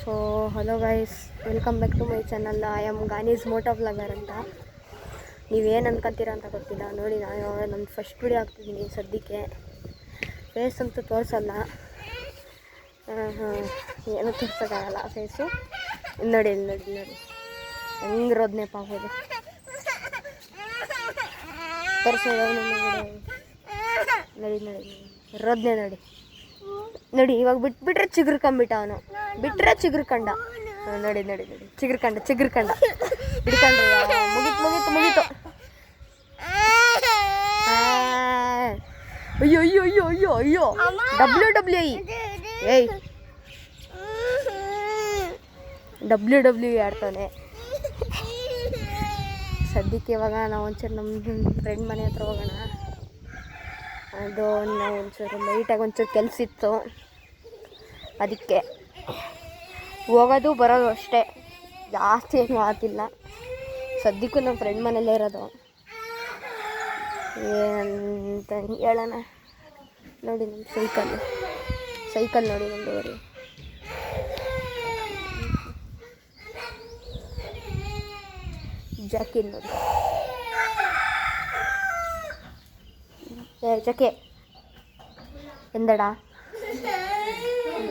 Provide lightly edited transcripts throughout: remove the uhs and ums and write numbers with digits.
So hello guys, welcome back to my channel. I am ಗಾನೀಸ್ moto vlogger ಅಂತ. ನೀವೇನು ಅನ್ಕೊತೀರ ಅಂತ ಗೊತ್ತಿಲ್ಲ. ನೋಡಿ, ನಾನು ನನ್ನ ಫಸ್ಟ್ ವಿಡಿಯೋ ಹಾಕ್ತಿದ್ದೀನಿ ಸದ್ಯಕ್ಕೆ. ಫೇಸ್ ಅಂತೂ ತೋರಿಸಲ್ಲ, ಏನೂ ತೋರ್ಸೋಕ್ಕಾಗಲ್ಲ ಫೇಸು. ನೋಡಿ ನೋಡಿ ನೋಡಿ ಹೆಂಗೆ ರೋದನೆ ಪಾಗೋದು ತೋರಿಸೋದು. ನೋಡಿ ನೋಡಿ ರೋದನೆ ನೋಡಿ ನೋಡಿ. ಇವಾಗ ಬಿಟ್ಬಿಟ್ರೆ ಚಿಗುರ್ಕೊಂಬಿಟ್ಟ ಅವನು, ಬಿಟ್ಟರೆ ಚಿಗುರ್ಕಂಡ. ನೋಡಿ ನೋಡಿ ನೋಡಿ ಚಿಗುರ್ಕಂಡ ಹಿಡ್ಕೊಂಡ್ರಿ. ಮುಗೀತು. ಅಯ್ಯೋ ಅಯ್ಯೋ ಅಯ್ಯೋ ಅಯ್ಯೋ ಅಯ್ಯೋ WWE WWE ಆಡ್ತಾನೆ ಸದ್ಯಕ್ಕೆ. ಇವಾಗ ನಾವು ಒಂಚೂರು ನಮ್ಮ ಫ್ರೆಂಡ್ ಮನೆ ಹತ್ರ ಹೋಗೋಣ. ಅದು ನಾವು ಒಂಚೂರು ಲೈಟಾಗಿ ಒಂಚೂರು ಕೆಲಸ ಇತ್ತು, ಅದಕ್ಕೆ ಹೋಗೋದು ಬರೋದು ಅಷ್ಟೇ, ಜಾಸ್ತಿ ಏನು ಮಾತಿಲ್ಲ. ಸದ್ಯಕ್ಕೂ ನಮ್ಮ ಫ್ರೆಂಡ್ ಮನೆಯಲ್ಲೇ ಇರೋದು. ಏನಂತ ಹೇಳೋಣ. ನೋಡಿ ನಮ್ಮ ಸೈಕಲ್ ನೋಡಿ ನಮ್ಮದು ಬರೀ. ಜಾಕಿನ್ ನೋಡಿ, ಜಕೆ ಎಂದಡ.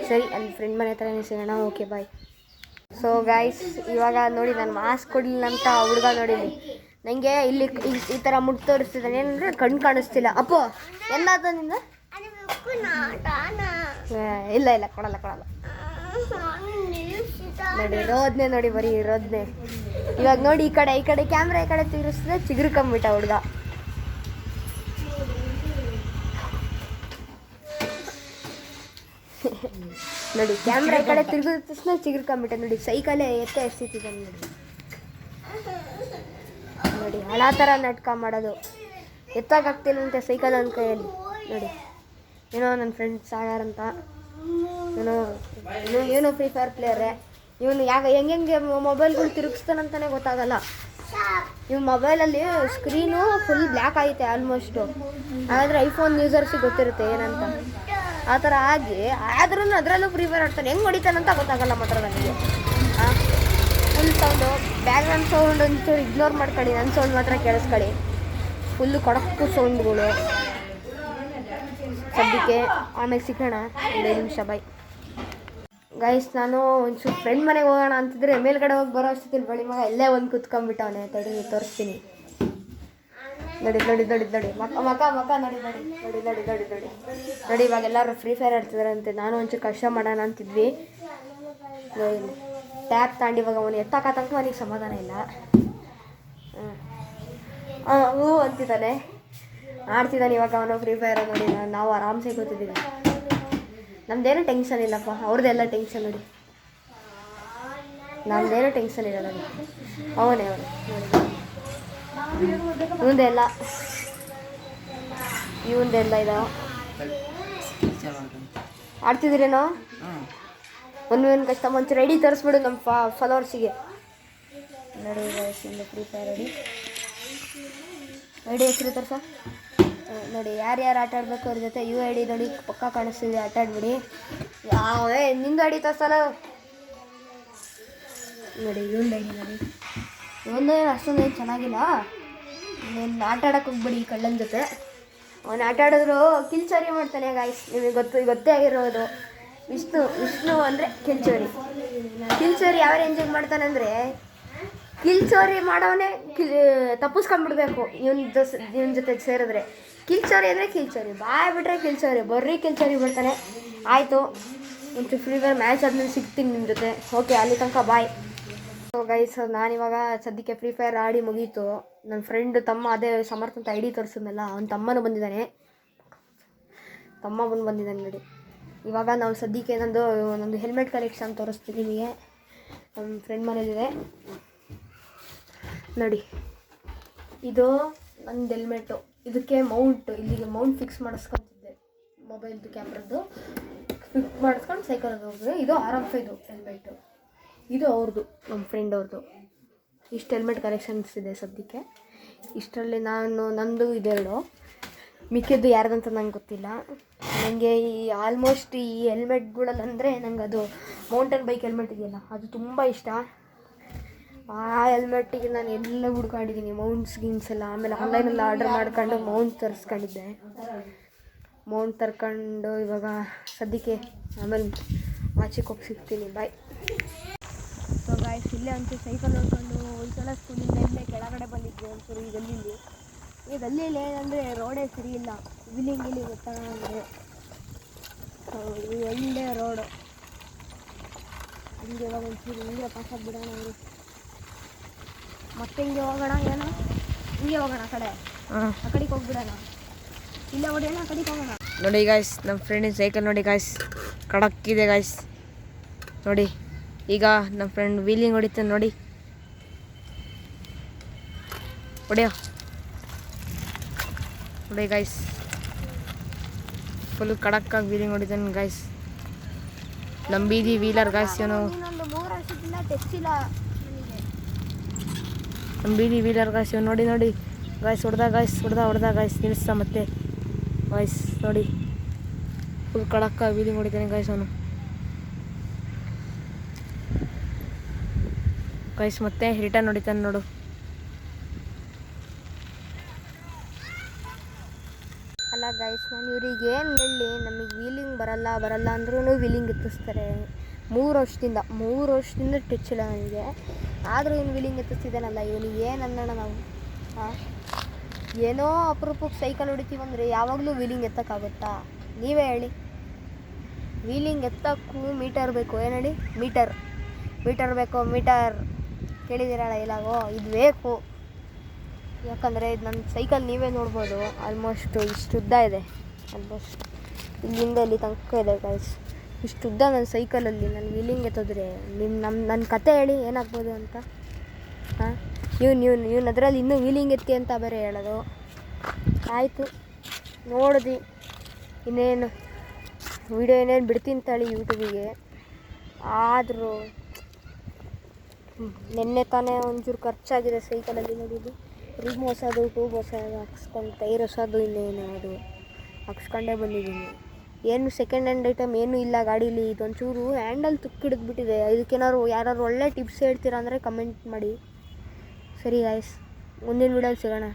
ಸರಿ, ಅಲ್ಲಿ ಫ್ರೆಂಡ್ ಮನೆ ಹತ್ರ ಸಿಗೋಣ. Okay bye. ಸೊ ಗೈಸ್, ಇವಾಗ ನೋಡಿ ನಾನು ಮಾಸ್ಕ್ ಕೊಡಲಿಲ್ಲ ಅಂತ ಹುಡುಗ ನೋಡಿಲಿ ನನಗೆ ಇಲ್ಲಿ ಈ ಥರ ಮುಟ್ಟು ತೋರಿಸ್ತಿದ್ದಾನೆ. ಏನಂದರೆ ಕಣ್ಣು ಕಾಣಿಸ್ತಿಲ್ಲ. ಅಪ್ಪೋ ಎಲ್ಲಾದ ನಿಂದ? ಇಲ್ಲ ಕೊಡಲ್ಲ. ನೋಡಿ ರೋದನೆ ನೋಡಿ, ಬರೀ ರೋದನೆ. ಇವಾಗ ನೋಡಿ ಈ ಕಡೆ ಕ್ಯಾಮ್ರಾ ಈ ಕಡೆ ತಿರುಗಿಸಿದ್ರೆ ಚಿಗುರ್ಕೊಂಬಿಟ್ಟ ಹುಡುಗ. ನೋಡಿ ಕ್ಯಾಮ್ರಾ ಈ ಕಡೆ ತಿರುಗಿದ ತಕ್ಷಣ ಚಿಗುರ್ಕೊಂಬಿಟ್ಟ. ನೋಡಿ ಸೈಕಲೇ ಎಸ್ತಿದ್ದಾನೆ ನೋಡಿ. ಹಳ ಥರ ನಾಟಕ ಮಾಡೋದು. ಎತ್ತಾಗ್ತಿಲ್ಲಂತೆ ಸೈಕಲ್ ನನ್ನ ಕೈಯಲ್ಲಿ. ನೋಡಿ ಏನೋ ನನ್ನ ಫ್ರೆಂಡ್ ಸಾಗರ್ ಅಂತ, ಏನೋ ಫ್ರೀ ಫೈರ್ ಪ್ಲೇಯರೇ ಇವನು. ಹೆಂಗೆ ಮೊಬೈಲ್ಗಳು ತಿರುಗಿಸ್ತಾನಂತಲೇ ಗೊತ್ತಾಗಲ್ಲ. ಇವ್ ಮೊಬೈಲಲ್ಲಿ ಸ್ಕ್ರೀನು ಫುಲ್ ಬ್ಲ್ಯಾಕ್ ಆಗಿದೆ ಆಲ್ಮೋಸ್ಟು. ಹಾಗಾದರೆ ಐಫೋನ್ ಯೂಸರ್ಸಿಗೆ ಗೊತ್ತಿರುತ್ತೆ ಏನಂತ. ಆ ಥರ ಆದ್ರೂ ಅದರಲ್ಲೂ ಫ್ರೀ ಫೈರ್ ಆಡ್ತಾನೆ. ಹೆಂಗೆ ಹೊಡಿತಾನಂತ ಗೊತ್ತಾಗಲ್ಲ ಮಾತ್ರ ನನಗೆ. ಫುಲ್ ಸೌಂಡು, ಬ್ಯಾಕ್ಗ್ರೌಂಡ್ ಸೌಂಡ್ ಒಂಚೂರು ಇಗ್ನೋರ್ ಮಾಡ್ಕೊಳ್ಳಿ, ನನ್ನ ಸೌಂಡ್ ಮಾತ್ರ ಕೇಳಿಸ್ಕೊಳ್ಳಿ. ಫುಲ್ಲು ಕೊಡಕ್ಕು ಸೌಂಡ್ಗಳು. ಸದ್ಯಕ್ಕೆ ಆಮೇಲೆ ಸಿಗೋಣ, 5 ನಿಮಿಷ. Bye guys. ನಾನು ಒಂಚೂರು ಫ್ರೆಂಡ್ ಮನೆಗೆ ಹೋಗೋಣ ಅಂತಿದ್ರೆ ಮೇಲ್ಗಡೆ ಹೋಗಿ ಬರೋ ಅಷ್ಟೊತ್ತಿಲ್ಲ ಬಳಿ ಮಗ ಎಲ್ಲೇ ಒಂದು ಕುತ್ಕೊಂಡ್ಬಿಟ್ಟವನೆ. ತಡಿ ತೋರಿಸ್ತೀನಿ. ನೋಡಿ ಮಕ ನೋಡಿ. ಇವಾಗ ಎಲ್ಲರೂ ಫ್ರೀ ಫೈರ್ ಆಡ್ತಿದಾರಂತೆ. ನಾನು ಒಂಚೂರು ಕಷ್ಟ ಮಾಡೋಣ ಅಂತಿದ್ವಿ. ನೋಡಿ ಟ್ಯಾಪ್ ತಾಂಡಿ ಇವಾಗ ಅವನು ಎತ್ತಾಕ ತನಕ ಅವನಿಗೆ ಸಮಾಧಾನ ಇಲ್ಲ. ಹ್ಞೂ ಅಂತಿದ್ದಾನೆ, ಆಡ್ತಿದ್ದಾನೆ ಇವಾಗ ಅವನು ಫ್ರೀ ಫೈರ್. ನೋಡಿ ನಾವು ಆರಾಮ್ಸೆ ಕೂತಿದ್ದೀವಿ. ನಮ್ದೇನೂ ಟೆನ್ಷನ್ ಇಲ್ಲಪ್ಪ, ಅವ್ರದ್ದೆಲ್ಲ ಟೆನ್ಷನ್ ನೋಡಿ. ನಮ್ದೇನೂ ಟೆನ್ಷನ್ ಇಲ್ಲ ನೋಡಿ. ಅವನೇ ನೋಡಿ ಇವಂದೆಲ್ಲ ಇದಾವೆ. ಆಡ್ತಿದ್ದೀರೇನೋ? ಒಂದು ಕಷ್ಟ ಒಂಚೂರು ಐಡಿ ತರಿಸ್ಬಿಡು ನಮ್ಮ ಫಾಲೋವರ್ಸಿಗೆ. ನೋಡಿ ಫ್ರೀ ಫೈರ್ ಐಡಿ ಹೆಸರು ತರ್ಸ. ನೋಡಿ ಯಾರ್ಯಾರು ಆಟ ಆಡಬೇಕು ಅವ್ರ ಜೊತೆ ID ನೋಡಿ ಪಕ್ಕ ಕಾಣಿಸ್ತಿದೆ, ಆಟ ಆಡ್ಬಿಡಿ. ನಿಂದು ಐಡಿ ತರ್ಸಲ್ಲ. ನೋಡಿ ಇವೊಂದು ID ನೋಡಿ. ಇವೊಂದು ಅಷ್ಟೊಂದೇನು ಚೆನ್ನಾಗಿಲ್ಲ. ನೀನು ಆಟ ಆಡೋಕೆ ಹೋಗ್ಬಿಡಿ ಈ ಕಳ್ಳನ ಜೊತೆ. ಅವನು ಆಟ ಆಡಿದ್ರು ಕಿಲ್ಚೋರಿ ಮಾಡ್ತಾನೆ ಗಾಯ್ಸ್. ನಿಮಗೆ ಗೊತ್ತೇ ಆಗಿರೋದು. ವಿಷ್ಣು ಅಂದರೆ ಕಿಲ್ಚೋರಿ ಯಾವ ರೇಂಜಿಗೆ ಮಾಡ್ತಾನೆ ಅಂದರೆ, ಕಿಲ್ಚೋರಿ ಮಾಡೋವನೇ ತಪ್ಪಿಸ್ಕೊಂಡ್ಬಿಡ್ಬೇಕು ಇವನ ಜೊತೆ ಸೇರಿದ್ರೆ. ಕಿಲ್ಚೋರಿ ಅಂದರೆ ಕಿಲ್ಚೋರಿ, ಬಾಯ್ ಬಿಟ್ರೆ ಕಿಲ್ಚೋರಿ, ಬರ್ರಿ ಕಿಲ್ಚೋರಿ ಬಿಡ್ತಾನೆ. ಆಯಿತು, ಒಂಚೂರು ಫ್ರೀ ಫೈರ್ ಮ್ಯಾಚ್ ಆದ್ಮೇಲೆ ಸಿಗ್ತೀನಿ ನಿಮ್ಮ ಜೊತೆ. ಓಕೆ, ಅಲ್ಲಿ ತನಕ ಬಾಯ್. ಸೊ ಗೈಸ್, ನಾನಿವಾಗ ಸದ್ಯಕ್ಕೆ ಫ್ರೀ ಫೈರ್ ಆಡಿ ಮುಗೀತು. ನನ್ನ ಫ್ರೆಂಡ್ ತಮ್ಮ ಅದೇ ಸಮರ್ಥ ಅಂತ ID ತೋರಿಸಿದ್ನಲ್ಲ, ಅವನ ತಮ್ಮನೂ ಬಂದಿದ್ದಾನೆ. ನೋಡಿ. ಇವಾಗ ನಾವು ಸದ್ಯಕ್ಕೆ ನಂದು ಹೆಲ್ಮೆಟ್ ಕಲೆಕ್ಷನ್ ತೋರಿಸ್ತೀನಿ ನಿಮಗೆ. ನಮ್ಮ ಫ್ರೆಂಡ್ ಮನೇಲಿದೆ ನೋಡಿ. ಇದು ನಂದು ಹೆಲ್ಮೆಟ್ಟು. ಇದಕ್ಕೆ ಇಲ್ಲಿಗೆ ಮೌಂಟ್ ಫಿಕ್ಸ್ ಮಾಡಿಸ್ಕೊತಿದ್ದೆ. ಮೊಬೈಲ್ದು ಕ್ಯಾಮ್ರದ್ದು ಫಿಕ್ಸ್ ಮಾಡಿಸ್ಕೊಂಡು ಸೈಕಲ್ಗೆ ಹೋಗಿದ್ರೆ. ಇದು RM5 ಹೆಲ್ಮೆಟ್ಟು. ಇದು ಅವ್ರದ್ದು, ನಮ್ಮ ಫ್ರೆಂಡ್ ಅವ್ರದ್ದು. ಇಷ್ಟು ಹೆಲ್ಮೆಟ್ ಕಲೆಕ್ಷನ್ಸ್ ಇದೆ ಸದ್ಯಕ್ಕೆ. ಇಷ್ಟರಲ್ಲಿ ನಂದು ಇದೆರಡು. ಮಿಕ್ಕಿದ್ದು ಯಾರ್ದಂತ ನಂಗೆ ಗೊತ್ತಿಲ್ಲ. ನನಗೆ ಈ ಆಲ್ಮೋಸ್ಟ್ ಈ ಹೆಲ್ಮೆಟ್ಗಳಲ್ಲಿ ಅಂದರೆ ನಂಗೆ ಅದು ಮೌಂಟೇನ್ ಬೈಕ್ ಹೆಲ್ಮೆಟ್ ಇದೆಯಲ್ಲ ಅದು ತುಂಬ ಇಷ್ಟ. ಆ ಹೆಲ್ಮೆಟ್ಟಿಗೆ ನಾನು ಎಲ್ಲ ಹುಡ್ಕೊಂಡಿದ್ದೀನಿ, ಮೌಂಟ್ಸ್ ಗಿನ್ಸ್ ಎಲ್ಲ. ಆಮೇಲೆ ಆನ್ಲೈನಲ್ಲಿ ಆರ್ಡರ್ ಮಾಡ್ಕೊಂಡು ಮೌಂಟ್ ತರಿಸ್ಕೊಂಡಿದ್ದೆ. ಮೌಂಟ್ ತರ್ಕೊಂಡು ಇವಾಗ ಸದ್ಯಕ್ಕೆ ಆಮೇಲೆ ಆಚೆಗೆ ಹೋಗಿ ಸಿಗ್ತೀನಿ. ಬಾಯ್. ಸೊ ಗಾಯ್ಸ್, ಇಲ್ಲೇ ಅಂತೂ ಸೈಕಲ್ ನೋಡ್ಕೊಂಡು ಒಂದ್ಸಲ ಸ್ಕೂಲಿಂದ ಇಲ್ಲೇ ಕೆಳಗಡೆ ಬಂದಿದ್ದೆ ಒಂಚೂರು ಈ ಗಲ್ಲಿಲಿ. ಈ ಗಲ್ಲಿಲಿ ಏನಂದರೆ ರೋಡೇ ಸರಿ ಇಲ್ಲ, ವಿಲಿಂಗ್ ಗೊತ್ತಾಗಂದರೆ. ಒಳ್ಳೆ ರೋಡು. ಹಿಂಗೆ ಇವಾಗ ಒಂಚೂರು ಹಿಂಗೆ ಪಾಸಾಗ್ಬಿಡೋಣ ಅವರು. ಮತ್ತೆ ಹಿಂಗೆ ಹೋಗೋಣ, ಏನೋ ಹಿಂಗೆ ಹೋಗೋಣ ಆ ಕಡೆ, ಆ ಕಡೆಗೆ ಹೋಗ್ಬಿಡೋಣ. ಇಲ್ಲ ಹೊಡೆಯೋಣ, ಆ ಕಡೆಗೆ ಹೋಗೋಣ. ನೋಡಿ ಗಾಯ್ಸ್, ನಮ್ಮ ಫ್ರೆಂಡಿನ ಸೈಕಲ್ ನೋಡಿ ಗಾಯ್ಸ್, ಕಡಕ್ಕಿದೆ ಗಾಯ್ಸ್ ನೋಡಿ. ಈಗ ನಮ್ಮ ಫ್ರೆಂಡ್ ವೀಲಿಂಗ್ ಹೊಡಿತಾನೆ ನೋಡಿ, ಹೊಡೆಯೋ ನೋಡಿ ಗಾಯ್ಸ್. ಫುಲ್ ಕಡಕ್ಕಾಗಿ ವೀಲಿಂಗ್ ಹೊಡಿತಾನೆ ಗಾಯ್ಸ್. ನಮ್ಮ ಬೀದಿ ವೀಲರ್ ಗಾಯ್ಸ್ ಇವನು. ನಮ್ಮ ಬೀದಿ ವೀಲರ್ ಗಾಯ್ಸ್ ಇವನು. ನೋಡಿ ನೋಡಿ ಗಾಯ್ಸ್, ಹೊಡೆದ ಗಾಯ್ಸ್ ನಿಲ್ಲಿಸ್ತಾ ಮತ್ತೆ ಗಾಯ್ಸ್ ನೋಡಿ. ಫುಲ್ ಕಡಕ್ಕಾಗಿ ವೀಲಿಂಗ್ ಹೊಡಿತಾನೆ ಗಾಯ್ಸ್ ಅವನು. ಗಾಯ್ಸ್ ಮತ್ತೆ ರಿಟರ್ನ್ ಹೊಡಿತಾನೆ ನೋಡು. ಅಲ್ಲ ಗಾಯ್ಸ್, ನಾನು ಇವ್ರಿಗೆ ಏನು ಹೇಳಿ, ನಮಗೆ ವೀಲಿಂಗ್ ಬರಲ್ಲ ಅಂದ್ರೂ ವೀಲಿಂಗ್ ಎತ್ತಿಸ್ತಾರೆ. 3 ವರ್ಷದಿಂದ ಟಚ್ ಇಲ್ಲ ನನಗೆ, ಆದರೂ ಇವ್ನು ವೀಲಿಂಗ್ ಎತ್ತಿಸ್ತಿದ್ದಾನಲ್ಲ, ಇವನಿಗೆ ಏನು ಅನ್ನೋಣ ನಾವು? ಏನೋ ಅಪರೂಪಕ್ಕೆ ಸೈಕಲ್ ಹೊಡಿತೀವಂದರೆ ಯಾವಾಗಲೂ ವೀಲಿಂಗ್ ಎತ್ತಕ್ಕಾಗುತ್ತಾ? ನೀವೇ ಹೇಳಿ. ವೀಲಿಂಗ್ ಎತ್ತಕ್ಕೂ ಮೀಟರ್ ಬೇಕು. ಏನು ಹೇಳಿ? ಮೀಟರ್ ಬೇಕು. ಮೀಟರ್ ಕೇಳಿದ್ದೀರಲ್ಲ ಎಲ್ಲಾಗೋ, ಇದು ಬೇಕು. ಯಾಕಂದರೆ ಇದು ನನ್ನ ಸೈಕಲ್ ನೀವೇ ನೋಡ್ಬೋದು, ಆಲ್ಮೋಸ್ಟ್ ಇಷ್ಟು ಉದ್ದ ಇದೆ. ಆಲ್ಮೋಸ್ಟ್ ಇಲ್ಲಿಂದ ಇಲ್ಲಿ ತನಕ ಇದೆ ಗಾಯ್ಸ್, ಇಷ್ಟು ಉದ್ದ ನನ್ನ ಸೈಕಲಲ್ಲಿ. ನಾನು ವೀಲಿಂಗ್ ಎತ್ತಿದ್ರೆ ನನ್ನ ಕತೆ ಹೇಳಿ ಏನಾಗ್ಬೋದು ಅಂತ. ಇವ್ನು ಅದರಲ್ಲಿ ಇನ್ನೂ ವೀಲಿಂಗ್ ಎತ್ತಿ ಅಂತ ಬೇರೆ ಹೇಳೋದು. ಆಯಿತು, ನೋಡಿದ್ವಿ. ಇನ್ನೇನು ವಿಡಿಯೋ ಏನೇನು ಬಿಡ್ತೀನಿ ತಾಳಿ ಯೂಟ್ಯೂಬಿಗೆ. ಆದರೂ ನೆನ್ನೆ ತಾನೇ ಒಂಚೂರು ಖರ್ಚಾಗಿದೆ ಸೈಕಲಲ್ಲಿ. ನೋಡಿದ್ದು ರಿಮ್ ಹೊಸದು, ಟ್ಯೂಬ್ ಹೊಸದು ಹಾಕ್ಸ್ಕೊಂಡು, ಟೈರ್ ಹೊಸದು, ಇನ್ನೇನು ಅದು ಹಾಕ್ಸ್ಕೊಂಡೇ ಬಂದಿದ್ದೀನಿ. ಏನು ಸೆಕೆಂಡ್ ಹ್ಯಾಂಡ್ ಐಟಮ್ ಏನೂ ಇಲ್ಲ ಗಾಡೀಲಿ. ಇದೊಂಚೂರು ಹ್ಯಾಂಡಲ್ ತುಕ್ಕಿಡಿದ್ಬಿಟ್ಟಿದೆ. ಇದಕ್ಕೇನಾದ್ರು ಯಾರು ಒಳ್ಳೆ ಟಿಪ್ಸ್ ಹೇಳ್ತೀರಾ ಅಂದರೆ ಕಮೆಂಟ್ ಮಾಡಿ. ಸರಿ ಗಾಯ್ಸ್, ಮುಂದಿನ ವೀಡಿಯೋಲಿ ಸಿಗೋಣ.